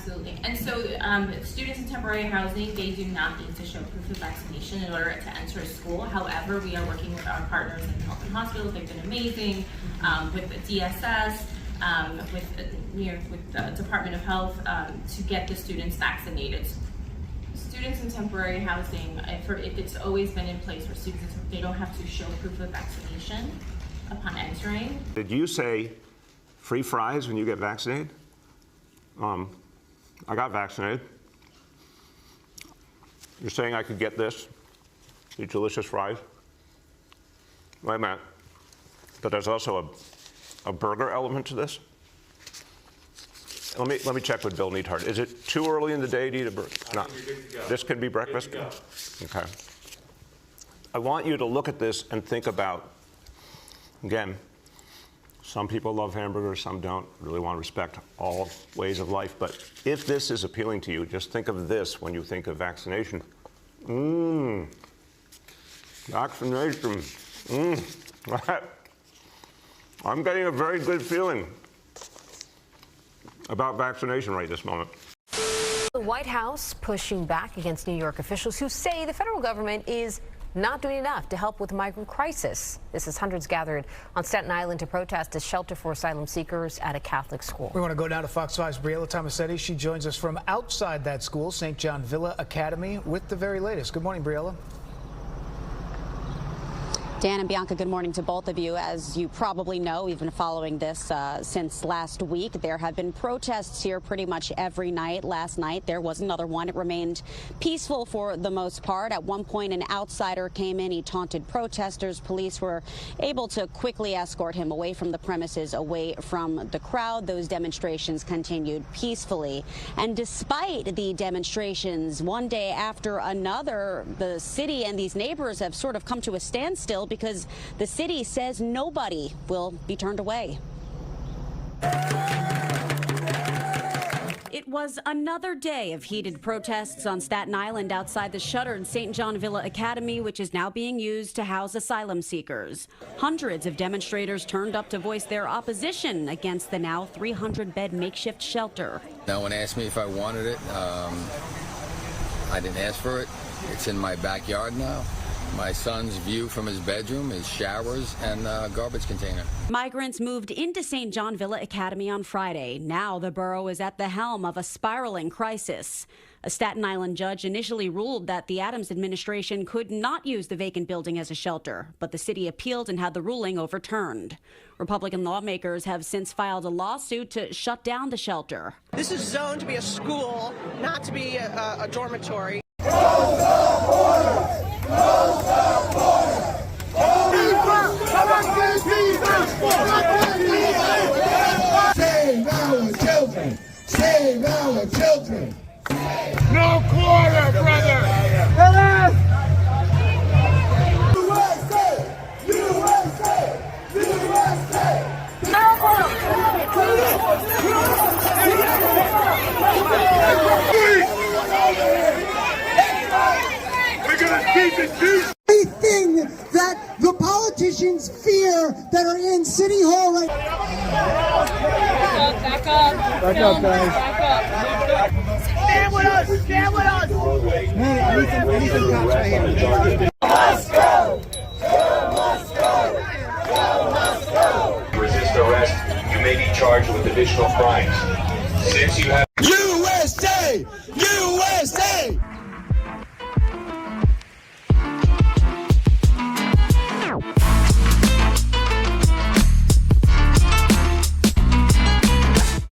Absolutely. And so students in temporary housing, they do not need to show proof of vaccination in order to enter a school. However, we are working with our partners in health and hospitals. They've been amazing, with the DSS, with the Department of Health, to get the students vaccinated. Students in temporary housing, it's always been in place for students. They don't have to show proof of vaccination upon entering. Did you say free fries when you get vaccinated? I got vaccinated. You're saying I could get this, these delicious fries? Wait a minute. But there's also a burger element to this? Let me check with Bill Neathart. Is it too early in the day to eat a burger? No. This can be breakfast? Okay. I want you to look at this and think about, again, some people love hamburgers, some don't. Really want to respect all ways of life. But if this is appealing to you, just think of this when you think of vaccination. Vaccination. I'm getting a very good feeling about vaccination right this moment. The White House pushing back against New York officials who say the federal government is not doing enough to help with the migrant crisis. This is hundreds gathered on Staten Island to protest a shelter for asylum seekers at a Catholic school. We want to go down to Fox 5's Briella Tomasetti. She joins us from outside that school, St. John Villa Academy, with the very latest. Good morning, Briella. Dan and Bianca, good morning to both of you. As you probably know, we've been following this since last week. There have been protests here pretty much every night. Last night, there was another one. It remained peaceful for the most part. At one point, an outsider came in. He taunted protesters. Police were able to quickly escort him away from the premises, away from the crowd. Those demonstrations continued peacefully. And despite the demonstrations, one day after another, the city and these neighbors have sort of come to a standstill because the city says nobody will be turned away. It was another day of heated protests on Staten Island outside the shuttered St. John Villa Academy, which is now being used to house asylum seekers. Hundreds of demonstrators turned up to voice their opposition against the now 300-bed makeshift shelter. No one asked me if I wanted it. I didn't ask for it. It's in my backyard now. My son's view from his bedroom, his showers, and garbage container. Migrants moved into St. John Villa Academy on Friday. Now the borough is at the helm of a spiraling crisis. A Staten Island judge initially ruled that the Adams administration could not use the vacant building as a shelter, but the city appealed and had the ruling overturned. Republican lawmakers have since filed a lawsuit to shut down the shelter. This is zoned to be a school, not to be a dormitory. Save our children! Save our children! No quarter, brother! USA! USA! USA! We're gonna keep it peace! Everything that the politicians fear that are in City Hall right now. Back up, guys. Back up. Stand with us! Stand with us! Must go! You must go! You must go! Resist arrest, you may be charged with additional crimes. Since you have